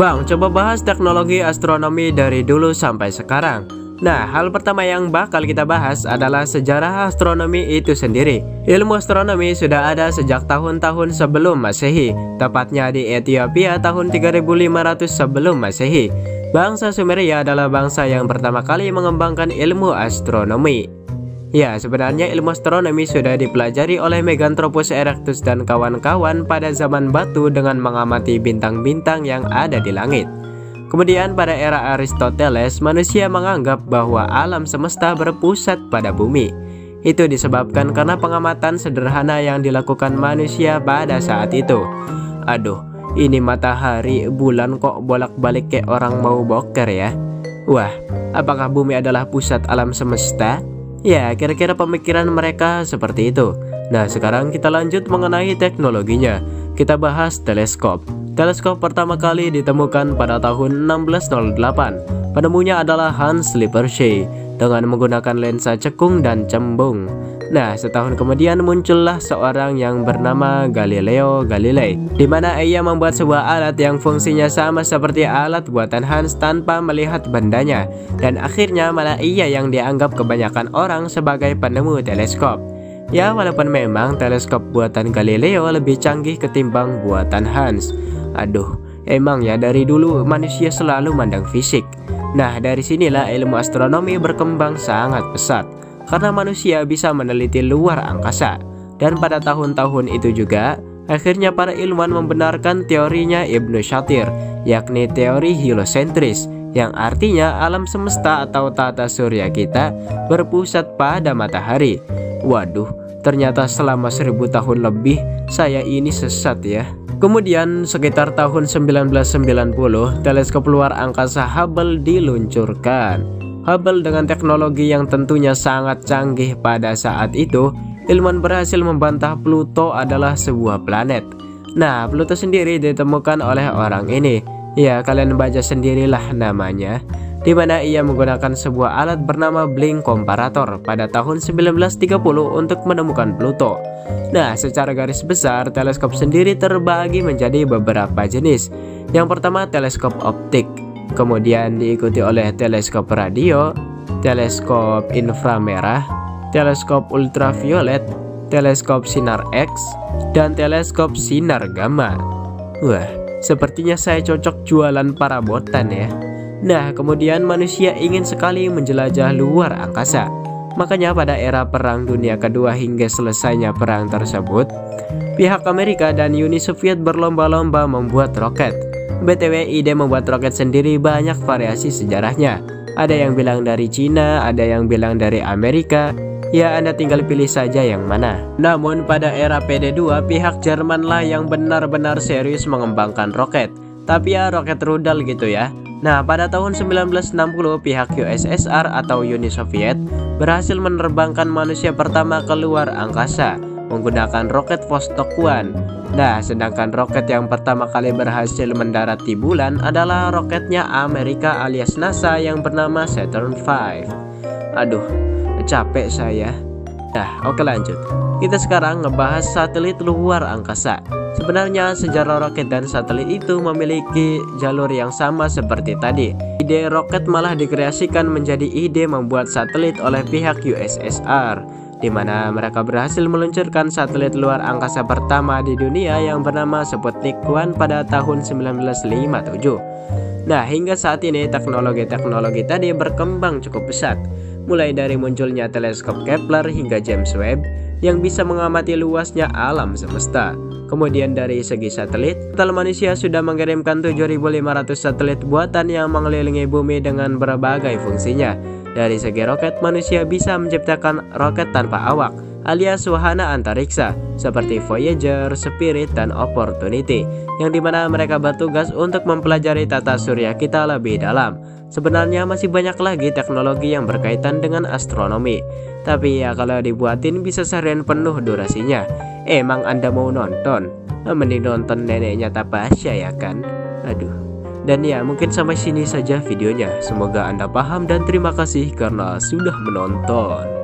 Bang, coba bahas teknologi astronomi dari dulu sampai sekarang. Nah, hal pertama yang bakal kita bahas adalah sejarah astronomi itu sendiri. Ilmu astronomi sudah ada sejak tahun-tahun sebelum Masehi, tepatnya di Ethiopia tahun 3500 sebelum Masehi. Bangsa Sumeria adalah bangsa yang pertama kali mengembangkan ilmu astronomi. Ya, sebenarnya ilmu astronomi sudah dipelajari oleh Meganthropus erectus dan kawan-kawan pada zaman batu dengan mengamati bintang-bintang yang ada di langit. Kemudian pada era Aristoteles, manusia menganggap bahwa alam semesta berpusat pada bumi. Itu disebabkan karena pengamatan sederhana yang dilakukan manusia pada saat itu. Aduh, ini matahari, bulan kok bolak-balik kayak orang mau boker ya. Wah, apakah bumi adalah pusat alam semesta? Ya, kira-kira pemikiran mereka seperti itu. Nah, sekarang kita lanjut mengenai teknologinya. Kita bahas teleskop. Teleskop pertama kali ditemukan pada tahun 1608. Penemunya adalah Hans Lippershey dengan menggunakan lensa cekung dan cembung. Nah, setahun kemudian muncullah seorang yang bernama Galileo Galilei, di mana ia membuat sebuah alat yang fungsinya sama seperti alat buatan Hans tanpa melihat bendanya. Dan akhirnya malah ia yang dianggap kebanyakan orang sebagai penemu teleskop. Ya, walaupun memang teleskop buatan Galileo lebih canggih ketimbang buatan Hans. Aduh, emang ya dari dulu manusia selalu mandang fisik. Nah, dari sinilah ilmu astronomi berkembang sangat pesat, karena manusia bisa meneliti luar angkasa. Dan pada tahun-tahun itu juga, akhirnya para ilmuwan membenarkan teorinya Ibnu Shatir, yakni teori heliosentris, yang artinya alam semesta atau tata surya kita berpusat pada matahari. Waduh, ternyata selama 1000 tahun lebih saya ini sesat ya. Kemudian sekitar tahun 1990, teleskop luar angkasa Hubble diluncurkan. Hubble dengan teknologi yang tentunya sangat canggih pada saat itu, ilmuwan berhasil membantah Pluto adalah sebuah planet. Nah, Pluto sendiri ditemukan oleh orang ini. Ya, kalian baca sendirilah namanya, di mana ia menggunakan sebuah alat bernama blink komparator pada tahun 1930 untuk menemukan Pluto. Nah, secara garis besar, teleskop sendiri terbagi menjadi beberapa jenis. Yang pertama, teleskop optik, kemudian diikuti oleh teleskop radio, teleskop inframerah, teleskop ultraviolet, teleskop sinar X, dan teleskop sinar gamma. Wah, sepertinya saya cocok jualan parabotan ya. Nah, kemudian manusia ingin sekali menjelajah luar angkasa. Makanya pada era Perang Dunia Kedua hingga selesainya perang tersebut, pihak Amerika dan Uni Soviet berlomba-lomba membuat roket. BTW, ide membuat roket sendiri banyak variasi sejarahnya. Ada yang bilang dari Cina, ada yang bilang dari Amerika. Ya, Anda tinggal pilih saja yang mana. Namun pada era PD2, pihak Jermanlah yang benar-benar serius mengembangkan roket. Tapi ya roket rudal gitu ya. Nah, pada tahun 1960 pihak USSR atau Uni Soviet berhasil menerbangkan manusia pertama ke luar angkasa menggunakan roket Vostok 1. Nah, sedangkan roket yang pertama kali berhasil mendarat di bulan adalah roketnya Amerika alias NASA yang bernama Saturn V. Aduh, capek saya. Nah, oke lanjut. Kita sekarang ngebahas satelit luar angkasa. Sebenarnya sejarah roket dan satelit itu memiliki jalur yang sama seperti tadi. Ide roket malah dikreasikan menjadi ide membuat satelit oleh pihak USSR, di mana mereka berhasil meluncurkan satelit luar angkasa pertama di dunia yang bernama Sputnik 1 pada tahun 1957. Nah, hingga saat ini teknologi-teknologi tadi berkembang cukup pesat, mulai dari munculnya teleskop Kepler hingga James Webb yang bisa mengamati luasnya alam semesta. Kemudian dari segi satelit, total manusia sudah mengirimkan 7.500 satelit buatan yang mengelilingi bumi dengan berbagai fungsinya. Dari segi roket, manusia bisa menciptakan roket tanpa awak alias wahana antariksa seperti Voyager, Spirit, dan Opportunity, yang dimana mereka bertugas untuk mempelajari tata surya kita lebih dalam. Sebenarnya masih banyak lagi teknologi yang berkaitan dengan astronomi, tapi ya kalau dibuatin bisa seharian penuh durasinya. Emang Anda mau nonton? Mending nonton neneknya Tapasya ya kan? Aduh. Dan ya mungkin sampai sini saja videonya. Semoga Anda paham dan terima kasih karena sudah menonton.